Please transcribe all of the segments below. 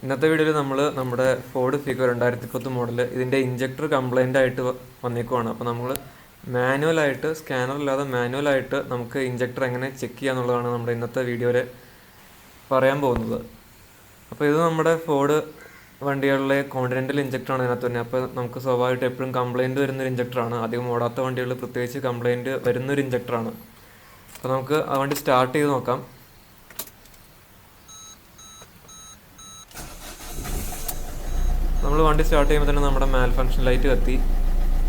ഇന്നത്തെ വീഡിയോയിൽ നമ്മൾ നമ്മുടെ ഫോർഡ് ഫിഗോ 2010 മോഡൽ ഇതിൻ്റെ ഇഞ്ചക്ടർ കംപ്ലൈൻ്റ് ആയിട്ട് വന്നേക്കുവാണ്. അപ്പോൾ നമ്മൾ മാനുവലായിട്ട് സ്കാനറില്ലാതെ മാനുവലായിട്ട് നമുക്ക് ഇഞ്ചക്ടർ എങ്ങനെ ചെക്ക് ചെയ്യുക എന്നുള്ളതാണ് നമ്മുടെ ഇന്നത്തെ വീഡിയോയിൽ പറയാൻ പോകുന്നത്. അപ്പോൾ ഇത് നമ്മുടെ ഫോർഡ് വണ്ടികളിലെ കോണ്ടിനെൻ്റൽ ഇഞ്ചക്ടറാണ് ഇതിനകത്ത് തന്നെ. അപ്പോൾ നമുക്ക് സ്വാഭാവികമായിട്ട് എപ്പോഴും കംപ്ലൈൻറ്റ് വരുന്നൊരു ഇഞ്ചക്ടറാണ്. അധികം ഓടാത്ത വണ്ടികളിൽ പ്രത്യേകിച്ച് കംപ്ലൈൻറ്റ് വരുന്നൊരു ഇഞ്ചക്ടറാണ്. അപ്പോൾ നമുക്ക് ആ വണ്ടി സ്റ്റാർട്ട് ചെയ്ത് നോക്കാം. നമ്മൾ വണ്ടി സ്റ്റാർട്ട് ചെയ്യുമ്പോൾ തന്നെ നമ്മുടെ മാൽഫങ്ഷൻ ലൈറ്റ് കത്തി.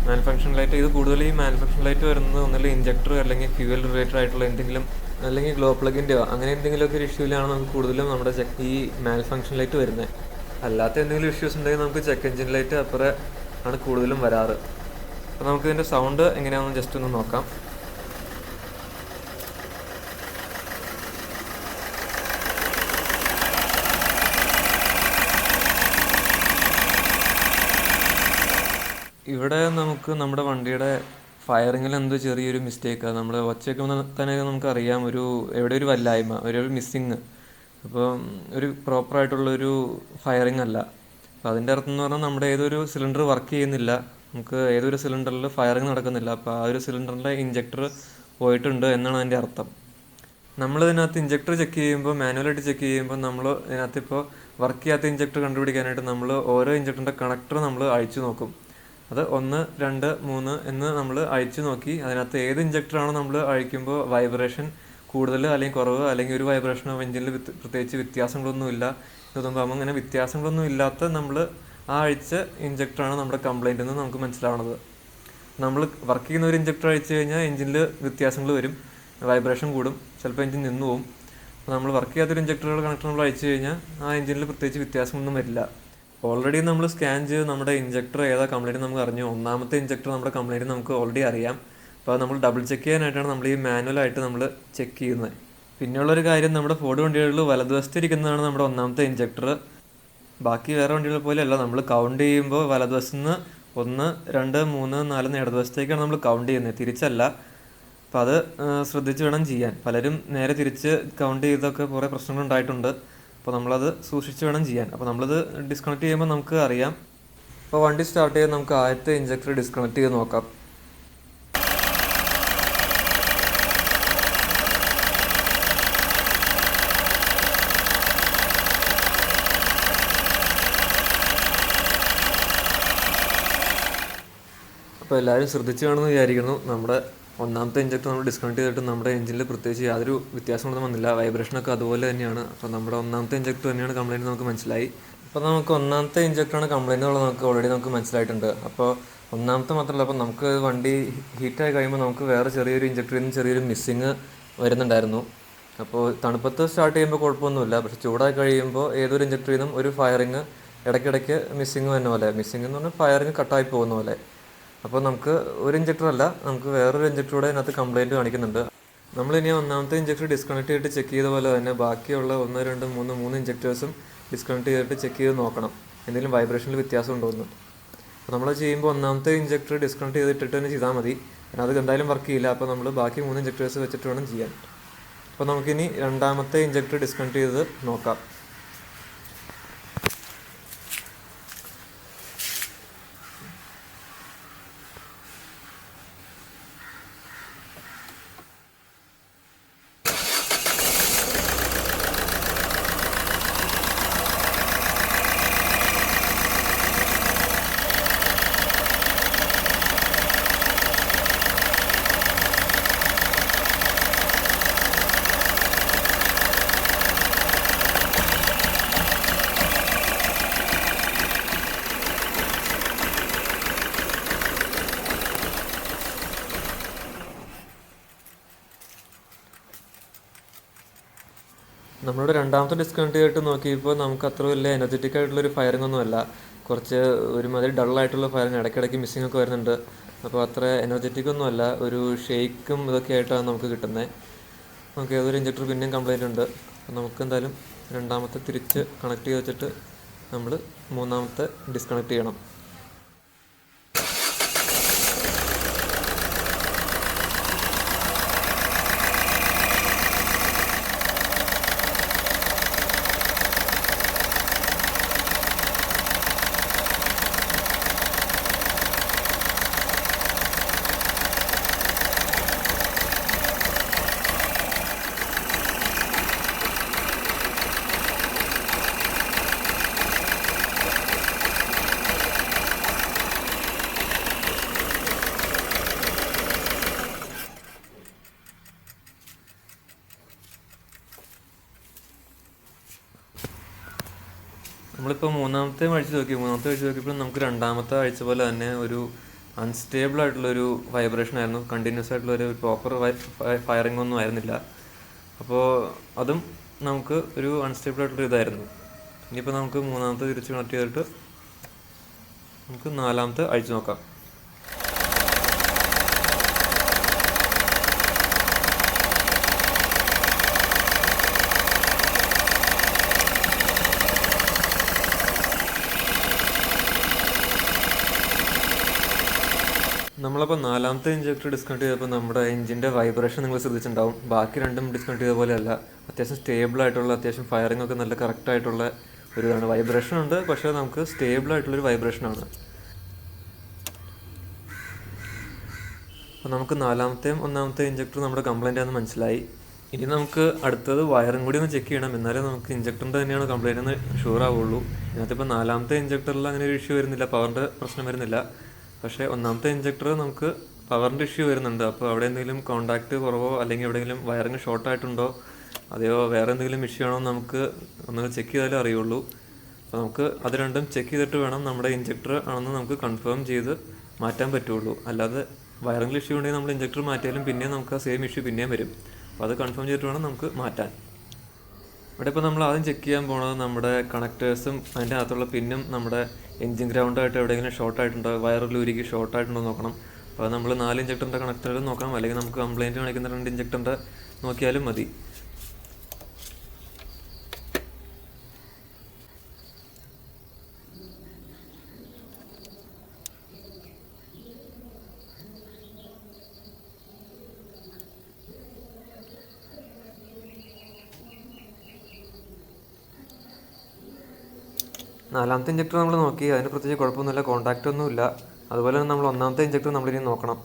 മാൽഫങ്ഷൻ ലൈറ്റ് ഇത് കൂടുതൽ ഈ മാൽഫങ്ഷൻ ലൈറ്റ് വരുന്നത് ഒന്നുമില്ല ഇഞ്ചക്ടർ അല്ലെങ്കിൽ ഫ്യൂവൽ റിലേറ്റഡ് ആയിട്ടുള്ള എന്തെങ്കിലും അല്ലെങ്കിൽ ഗ്ലോ പ്ലഗിൻ്റെയോ അങ്ങനെ എന്തെങ്കിലുമൊക്കെ ഒരു ഇഷ്യൂവിലാണ് നമുക്ക് കൂടുതലും നമ്മുടെ ഈ മാൽഫങ്ഷൻ ലൈറ്റ് വരുന്നത്. അല്ലാത്ത എന്തെങ്കിലും ഇഷ്യൂസ് ഉണ്ടെങ്കിൽ നമുക്ക് ചെക്ക് എഞ്ചിൻ ലൈറ്റ് അപ്പുറം ആണ് കൂടുതലും വരാറ്. അപ്പോൾ നമുക്ക് ഇതിൻ്റെ സൗണ്ട് എങ്ങനെയാണെന്ന് ജസ്റ്റ് ഒന്ന് നോക്കാം. ഇവിടെ നമുക്ക് നമ്മുടെ വണ്ടിയുടെ ഫയറിങ്ങിൽ എന്തോ ചെറിയൊരു മിസ്റ്റേക്കാണ്. നമ്മൾ വച്ചേക്കുമ്പോൾ തന്നെ നമുക്കറിയാം എവിടെ ഒരു വല്ലായ്മ, ഒരു മിസ്സിങ്. അപ്പോൾ ഒരു പ്രോപ്പറായിട്ടുള്ളൊരു ഫയറിങ് അല്ല. അപ്പോൾ അതിൻ്റെ അർത്ഥം എന്ന് പറഞ്ഞാൽ നമ്മുടെ ഏതൊരു സിലിണ്ടർ വർക്ക് ചെയ്യുന്നില്ല, നമുക്ക് ഏതൊരു സിലിണ്ടറിൽ ഫയറിങ് നടക്കുന്നില്ല. അപ്പോൾ ആ ഒരു സിലിണ്ടറിൻ്റെ ഇഞ്ചക്ടർ പോയിട്ടുണ്ട് എന്നാണ് അതിൻ്റെ അർത്ഥം. നമ്മളിതിനകത്ത് ഇഞ്ചക്ടർ ചെക്ക് ചെയ്യുമ്പോൾ മാനുവലായിട്ട് ചെക്ക് ചെയ്യുമ്പോൾ നമ്മൾ ഇതിനകത്തിപ്പോൾ വർക്ക് ചെയ്യാത്ത ഇഞ്ചക്ടർ കണ്ടുപിടിക്കാനായിട്ട് നമ്മൾ ഓരോ ഇഞ്ചക്ടറിൻ്റെ കണക്ടർ നമ്മൾ അഴിച്ചു നോക്കും. അത് 1, 2, 3 എന്ന് നമ്മൾ അഴിച്ചു നോക്കി അതിനകത്ത് ഏത് ഇഞ്ചക്ടറാണോ നമ്മൾ അഴിക്കുമ്പോൾ വൈബ്രേഷൻ കൂടുതൽ അല്ലെങ്കിൽ കുറവ് അല്ലെങ്കിൽ ഒരു വൈബ്രേഷനോ എഞ്ചിനിൽ പ്രത്യേകിച്ച് വ്യത്യാസങ്ങളൊന്നുമില്ല ഇതൊന്നും അങ്ങനെ വ്യത്യാസങ്ങളൊന്നും ഇല്ലാത്ത നമ്മൾ ആ അഴിച്ച ഇഞ്ചക്ടറാണ് നമ്മുടെ കംപ്ലൈൻ്റ് എന്ന് നമുക്ക് മനസ്സിലാവുന്നത്. നമ്മൾ വർക്ക് ചെയ്യുന്ന ഒരു ഇഞ്ചക്ടർ അഴിച്ചു കഴിഞ്ഞാൽ എഞ്ചിനിൽ വ്യത്യാസങ്ങൾ വരും, വൈബ്രേഷൻ കൂടും, ചിലപ്പോൾ എഞ്ചിൻ നിന്നു പോകും. അപ്പോൾ നമ്മൾ വർക്ക് ചെയ്യാത്തൊരു ഇഞ്ചക്ടറുകൾ കണക്ടർ നമ്മൾ അഴിച്ചു കഴിഞ്ഞാൽ ആ എഞ്ചിനിൽ പ്രത്യേകിച്ച് വ്യത്യാസമൊന്നും വരില്ല. ഓൾറെഡി നമ്മൾ സ്കാൻ ചെയ്ത് നമ്മുടെ ഇഞ്ചക്ടർ ഏതാ കംപ്ലൈൻറ്റ് നമുക്ക് അറിഞ്ഞു. ഒന്നാമത്തെ ഇഞ്ചക്ടർ നമ്മുടെ കംപ്ലൈൻറ്റ് നമുക്ക് ഓൾറെഡി അറിയാം. അപ്പോൾ നമ്മൾ ഡബിൾ ചെക്ക് ചെയ്യാനായിട്ടാണ് നമ്മൾ ഈ മാനുവലായിട്ട് നമ്മൾ ചെക്ക് ചെയ്യുന്നത്. പിന്നെയുള്ളൊരു കാര്യം, നമ്മുടെ ഫോർഡ് വണ്ടികളിൽ വലതുവശത്ത് ഇരിക്കുന്നതാണ് നമ്മുടെ ഒന്നാമത്തെ ഇഞ്ചക്ടർ. ബാക്കി വേറെ വണ്ടികളെ പോലെയല്ല, നമ്മൾ കൗണ്ട് ചെയ്യുമ്പോൾ വലതുവശത്ത് നിന്ന് 1, 2, 3, 4 ഇടതുവശത്തേക്കാണ് നമ്മൾ കൗണ്ട് ചെയ്യുന്നത്, തിരിച്ചല്ല. അപ്പോൾ അത് ശ്രദ്ധിച്ച് വേണം ചെയ്യാൻ. പലരും നേരെ തിരിച്ച് കൗണ്ട് ചെയ്തൊക്കെ കുറേ പ്രശ്നങ്ങളുണ്ടായിട്ടുണ്ട്. അപ്പോൾ നമ്മളത് സൂക്ഷിച്ച് വേണം ചെയ്യാൻ. അപ്പോൾ നമ്മളത് ഡിസ്കണക്ട് ചെയ്യുമ്പോൾ നമുക്ക് അറിയാം. അപ്പോൾ വണ്ടി സ്റ്റാർട്ട് ചെയ്യാൻ നമുക്ക് ആദ്യത്തെ ഇഞ്ചക്ടർ ഡിസ്കണക്ട് ചെയ്ത് നോക്കാം. അപ്പോൾ എല്ലാവരും ശ്രദ്ധിച്ച് വേണമെന്ന് വിചാരിക്കുന്നു. നമ്മുടെ ഒന്നാമത്തെ ഇഞ്ചക്ടർ നമ്മൾ ഡിസ്കണക്ട് ചെയ്തിട്ട് നമ്മുടെ എഞ്ചിനിൽ പ്രത്യേകിച്ച് യാതൊരു വ്യത്യാസമൊന്നും വന്നില്ല, വൈബ്രേഷനൊക്കെ അതുപോലെ തന്നെയാണ്. അപ്പോൾ നമ്മുടെ ഒന്നാമത്തെ ഇഞ്ചക്ടർ തന്നെയാണ് കംപ്ലൈൻറ്റ് നമുക്ക് മനസ്സിലായി. അപ്പോൾ നമുക്ക് ഒന്നാമത്തെ ഇഞ്ചക്ടറാണ് കംപ്ലൈൻറ്റ് ഉള്ളത് നമുക്ക് ഓൾറെഡി നമുക്ക് മനസ്സിലായിട്ടുണ്ട്. അപ്പോൾ ഒന്നാമത്തെ മാത്രമല്ല, അപ്പോൾ നമുക്ക് വണ്ടി ഹീറ്റായി കഴിയുമ്പോൾ നമുക്ക് വേറെ ചെറിയൊരു ഇഞ്ചക്ടറിൽ നിന്ന് ചെറിയൊരു മിസ്സിങ് വരുന്നുണ്ടായിരുന്നു. അപ്പോൾ തണുപ്പത്ത് സ്റ്റാർട്ട് ചെയ്യുമ്പോൾ കുഴപ്പമൊന്നുമില്ല, പക്ഷേ ചൂടായി കഴിയുമ്പോൾ ഏതൊരു ഇഞ്ചക്ടറിൽ നിന്നും ഒരു ഫയറിങ് ഇടയ്ക്കിടയ്ക്ക് മിസ്സിങ് വരുന്ന പോലെ, മിസ്സിങ് എന്ന് പറഞ്ഞാൽ ഫയറിങ് കട്ടായി പോകുന്ന പോലെ. അപ്പോൾ നമുക്ക് ഒരു ഇഞ്ചക്ടർ അല്ല, നമുക്ക് വേറൊരു ഇഞ്ചക്ടറൂടെ അതിനകത്ത് കംപ്ലൈൻറ്റ് കാണിക്കുന്നുണ്ട്. നമ്മളിനി ഒന്നാമത്തെ ഇഞ്ചക്ടർ ഡിസ്കണക്ട് ചെയ്തിട്ട് ചെക്ക് ചെയ്ത പോലെ തന്നെ ബാക്കിയുള്ള 1, 2, 3 ഇഞ്ചക്ടേഴ്സും ഡിസ്കണക്ട് ചെയ്തിട്ട് ചെക്ക് ചെയ്ത് നോക്കണം എന്തെങ്കിലും വൈബ്രേഷനിൽ വ്യത്യാസം ഉണ്ടോ എന്ന്. അപ്പോൾ നമ്മൾ ചെയ്യുമ്പോൾ ഒന്നാമത്തെ ഇഞ്ചക്ടർ ഡിസ്കണക്ട് ചെയ്തിട്ടിട്ട് തന്നെ ചെയ്താൽ മതി, അത് എന്തായാലും വർക്ക് ചെയ്യില്ല. അപ്പോൾ നമ്മൾ ബാക്കി 3 ഇഞ്ചക്ടേഴ്സ് വെച്ചിട്ട് വേണം ചെയ്യാൻ. അപ്പോൾ നമുക്കിനി രണ്ടാമത്തെ ഇഞ്ചക്ടർ ഡിസ്കണക്ട് ചെയ്ത് നോക്കാം. നമ്മളുടെ രണ്ടാമത്തെ ഡിസ്കണക്ട് ചെയ്തിട്ട് നോക്കിയപ്പോൾ നമുക്ക് അത്ര വലിയ എനർജറ്റിക് ആയിട്ടുള്ളൊരു ഫയറിംഗ് ഒന്നുമല്ല, കുറച്ച് ഒരുമാതിരി ഡള്ളായിട്ടുള്ള ഫയറിങ്, ഇടയ്ക്കിടയ്ക്ക് മിസ്സിംഗ് ഒക്കെ വരുന്നുണ്ട്. അപ്പോൾ അത്ര എനർജറ്റിക് ഒന്നുമല്ല, ഒരു ഷെയ്ക്കും ഇതൊക്കെ ആയിട്ടാണ് നമുക്ക് കിട്ടുന്നത്. നമുക്ക് ഏതൊരു ഇഞ്ചക്ടർ പിന്നെയും കംപ്ലൈൻറ്റ് ഉണ്ട്. അപ്പോൾ നമുക്ക് എന്തായാലും രണ്ടാമത്തെ തിരിച്ച് കണക്ട് ചെയ്ത് വെച്ചിട്ട് നമ്മൾ മൂന്നാമത്തെ ഡിസ്കണക്ട് ചെയ്യണം. നമ്മളിപ്പോൾ മൂന്നാമത്തെ ആഴ്ച നോക്കിയപ്പോൾ നമുക്ക് രണ്ടാമത്തെ ആഴ്ച പോലെ തന്നെ ഒരു അൺസ്റ്റേബിൾ ആയിട്ടുള്ളൊരു വൈബ്രേഷൻ ആയിരുന്നു. കണ്ടിന്യൂസ് ആയിട്ടുള്ളൊരു പ്രോപ്പർ ഫയറിംഗ് ഒന്നും ആയിരുന്നില്ല. അപ്പോൾ അതും നമുക്ക് ഒരു അൺസ്റ്റേബിൾ ആയിട്ടുള്ള ഇതായിരുന്നു. ഇനിയിപ്പോൾ നമുക്ക് മൂന്നാമത്തെ തിരിച്ച് കണക്ട് ചെയ്തിട്ട് നമുക്ക് നാലാമത്തെ ആഴ്ച നോക്കാം. നമ്മളപ്പോൾ നാലാമത്തെ ഇഞ്ചക്ടർ ഡിസ്കണക്ട് ചെയ്തപ്പോൾ നമ്മുടെ എഞ്ചിൻ്റെ വൈബ്രേഷൻ നിങ്ങൾ ശ്രദ്ധിച്ചിട്ടുണ്ടാവും. ബാക്കി രണ്ടും ഡിസ്കണക്ട് ചെയ്ത പോലെയല്ല, അത്യാവശ്യം സ്റ്റേബിൾ ആയിട്ടുള്ള, അത്യാവശ്യം ഫയറിംഗ് ഒക്കെ നല്ല കറക്റ്റ് ആയിട്ടുള്ള ഒരു ഇതാണ്. വൈബ്രേഷൻ ഉണ്ട്, പക്ഷേ നമുക്ക് സ്റ്റേബിൾ ആയിട്ടുള്ളൊരു വൈബ്രേഷനാണ്. അപ്പോൾ നമുക്ക് നാലാമത്തെയും ഒന്നാമത്തെ ഇഞ്ചക്ടർ നമ്മുടെ കംപ്ലൈൻ്റ് ആണെന്ന് മനസ്സിലായി. ഇനി നമുക്ക് അടുത്തത് വയറും കൂടി ഒന്ന് ചെക്ക് ചെയ്യണം, എന്നാലേ നമുക്ക് ഇഞ്ചക്ടറിൻ്റെ തന്നെയാണ് കംപ്ലൈൻ്റ് എന്ന് ഷുവർ ആവുള്ളൂ. ഇതിനകത്തിപ്പോൾ നാലാമത്തെ ഇഞ്ചക്ടറിൽ അങ്ങനെ ഒരു ഇഷ്യൂ വരുന്നില്ല, പവറിൻ്റെ പ്രശ്നം വരുന്നില്ല. പക്ഷേ ഒന്നാമത്തെ ഇഞ്ചക്ടർ നമുക്ക് പവറിൻ്റെ ഇഷ്യൂ വരുന്നുണ്ട്. അപ്പോൾ അവിടെ എന്തെങ്കിലും കോണ്ടാക്റ്റ് കുറവോ അല്ലെങ്കിൽ എവിടെയെങ്കിലും വയറിങ് ഷോർട്ടായിട്ടുണ്ടോ അതെയോ വേറെ എന്തെങ്കിലും ഇഷ്യൂ ആണോ നമുക്ക് ഒന്ന് ചെക്ക് ചെയ്താലേ അറിയുള്ളൂ. അപ്പോൾ നമുക്ക് അത് രണ്ടും ചെക്ക് ചെയ്തിട്ട് വേണം നമ്മുടെ ഇഞ്ചക്ടർ ആണെന്ന് നമുക്ക് കൺഫേം ചെയ്ത് മാറ്റാൻ പറ്റുള്ളൂ. അല്ലാതെ വയറിങ്ങിൽ ഇഷ്യൂ ഉണ്ടെങ്കിൽ നമ്മൾ ഇഞ്ചക്ടർ മാറ്റിയാലും പിന്നെയും നമുക്ക് ആ സെയിം ഇഷ്യൂ പിന്നെയും വരും. അപ്പോൾ അത് കൺഫേം ചെയ്തിട്ട് വേണം നമുക്ക് മാറ്റാൻ. ഇവിടെ ഇപ്പോൾ നമ്മൾ ആദ്യം ചെക്ക് ചെയ്യാൻ പോകുന്നത് നമ്മുടെ കണക്റ്റേഴ്സും അതിൻ്റെ അകത്തുള്ള പിന്നും നമ്മുടെ എഞ്ചിൻ ഗ്രൗണ്ടായിട്ട് എവിടെയെങ്കിലും ഷോർട്ടായിട്ടുണ്ടോ, വയറിൽ ഉരുക്കി ഷോർട്ടായിട്ടുണ്ടോ നോക്കണം. അപ്പോൾ നമ്മൾ 4 ഇഞ്ചക്ടറിൻ്റെ കണക്ടറുകൾ നോക്കണം, അല്ലെങ്കിൽ നമുക്ക് കംപ്ലയിൻറ്റ് കാണിക്കുന്ന 2 ഇഞ്ചക്ടറിൻ്റെ നോക്കിയാലും മതി. നാലാമത്തെ ഇഞ്ചക്ടർ നമ്മൾ നോക്കി, അതിന് പ്രത്യേകിച്ച് കുഴപ്പമൊന്നുമില്ല, കോൺടാക്റ്റ് ഒന്നുമില്ല. അതുപോലെ തന്നെ നമ്മൾ ഒന്നാമത്തെ ഇഞ്ചക്ടർ നമ്മളിനി നോക്കണം.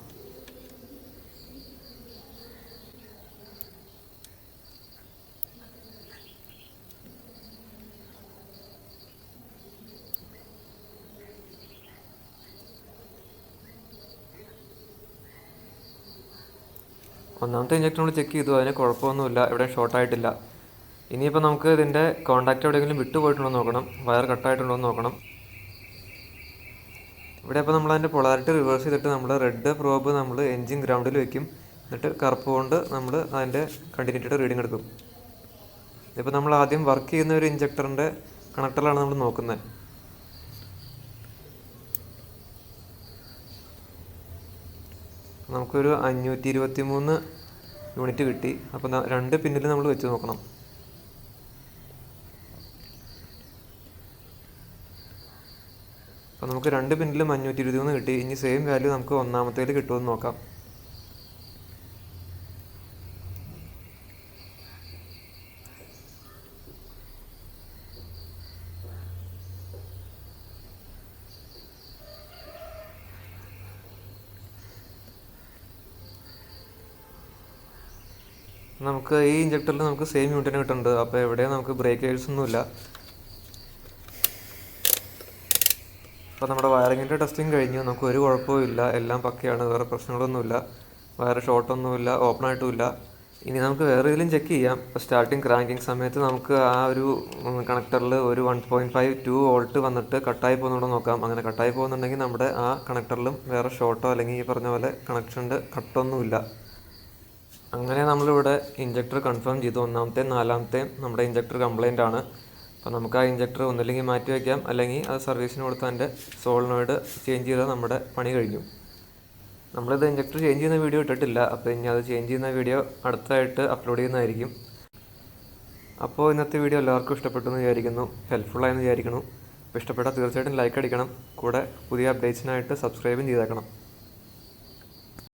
ഒന്നാമത്തെ ഇഞ്ചക്ടർ നമ്മൾ ചെക്ക് ചെയ്തു, അതിന് കുഴപ്പമൊന്നുമില്ല, എവിടെയും ഷോർട്ടായിട്ടില്ല. ഇനിയിപ്പോൾ നമുക്ക് ഇതിൻ്റെ കോൺടാക്റ്റ് എവിടെയെങ്കിലും വിട്ടുപോയിട്ടുണ്ടോ നോക്കണം, വയർ കട്ടായിട്ടുണ്ടോ എന്ന് നോക്കണം. ഇവിടെ അപ്പോൾ നമ്മൾ അതിൻ്റെ പൊളാരിറ്റി റിവേഴ്സ് ചെയ്തിട്ട് നമ്മൾ റെഡ് പ്രോബ് നമ്മൾ എൻജിൻ ഗ്രൗണ്ടിൽ വെക്കും. എന്നിട്ട് കറുപ്പ് കൊണ്ട് നമ്മൾ അതിൻ്റെ കണ്ടിന്യൂറ്റിയുടെ റീഡിങ് എടുക്കും. ഇപ്പോൾ നമ്മൾ ആദ്യം വർക്ക് ചെയ്യുന്ന ഒരു ഇഞ്ചക്ടറിൻ്റെ കണക്ടറിലാണ് നമ്മൾ നോക്കുന്നത്. നമുക്കൊരു 523 യൂണിറ്റ് കിട്ടി. അപ്പോൾ 2 പിന്നിൽ നമ്മൾ വെച്ച് നോക്കണം. അപ്പോൾ നമുക്ക് 2 പിന്നിലും 523 കിട്ടി. ഇനി സെയിം വാല്യൂ നമുക്ക് ഒന്നാമത്തേൽ കിട്ടുമെന്ന് നോക്കാം. നമുക്ക് ഈ ഇഞ്ചക്ടറിൽ നമുക്ക് സെയിം യൂണിറ്റിന് കിട്ടുന്നുണ്ട്. അപ്പോൾ എവിടെയും നമുക്ക് ബ്രേക്കേഴ്സ് ഒന്നുമില്ല. അപ്പോൾ നമ്മുടെ വയറിങ്ങിൻ്റെ ടെസ്റ്റിംഗ് കഴിഞ്ഞു. നമുക്ക് ഒരു കുഴപ്പവും ഇല്ല, എല്ലാം പക്കയാണ്, വേറെ പ്രശ്നങ്ങളൊന്നുമില്ല, വയർ ഷോർട്ടൊന്നുമില്ല, ഓപ്പൺ ആയിട്ടുമില്ല. ഇനി നമുക്ക് വേറെ ഇതിലും ചെക്ക് ചെയ്യാം. ഇപ്പോൾ സ്റ്റാർട്ടിങ് ക്രാങ്കിങ് സമയത്ത് നമുക്ക് ആ ഒരു കണക്ടറിൽ ഒരു 1.52 വോൾട്ട് വന്നിട്ട് കട്ടായി പോകുന്നുണ്ടോ നോക്കാം. അങ്ങനെ കട്ടായി പോകുന്നുണ്ടെങ്കിൽ നമ്മുടെ ആ കണക്ടറിലും വേറെ ഷോർട്ടോ അല്ലെങ്കിൽ ഈ പറഞ്ഞ പോലെ കണക്ഷൻ്റെ കട്ടൊന്നുമില്ല. അങ്ങനെ നമ്മളിവിടെ ഇഞ്ചക്ടർ കൺഫേം ചെയ്തു. ഒന്നാമത്തെയും നാലാമത്തെയും നമ്മുടെ ഇഞ്ചക്ടർ കംപ്ലൈൻ്റ് ആണ്. അപ്പോൾ നമുക്ക് ആ ഇഞ്ചക്ടർ ഒന്നില്ലെങ്കിൽ മാറ്റി വയ്ക്കാം, അല്ലെങ്കിൽ അത് സർവീസിന് കൊടുത്ത് അതിൻ്റെ സോളിനോയിഡ് ചേഞ്ച് ചെയ്താൽ നമ്മുടെ പണി കഴിഞ്ഞു. നമ്മളിത് ഇഞ്ചക്ടർ ചേഞ്ച് ചെയ്യുന്ന വീഡിയോ ഇട്ടിട്ടില്ല. അപ്പോൾ ഇനി അത് ചേഞ്ച് ചെയ്യുന്ന വീഡിയോ അടുത്തായിട്ട് അപ്ലോഡ് ചെയ്യുന്നതായിരിക്കും. അപ്പോൾ ഇന്നത്തെ വീഡിയോ എല്ലാവർക്കും ഇഷ്ടപ്പെട്ടു എന്ന് വിചാരിക്കുന്നു, ഹെൽപ്ഫുള്ളായെന്ന് വിചാരിക്കുന്നു. അപ്പോൾ ഇഷ്ടപ്പെട്ടാൽ തീർച്ചയായിട്ടും ലൈക്ക് അടിക്കണം. കൂടെ പുതിയ അപ്ഡേറ്റ്സിനായിട്ട് സബ്സ്ക്രൈബും ചെയ്തേക്കണം.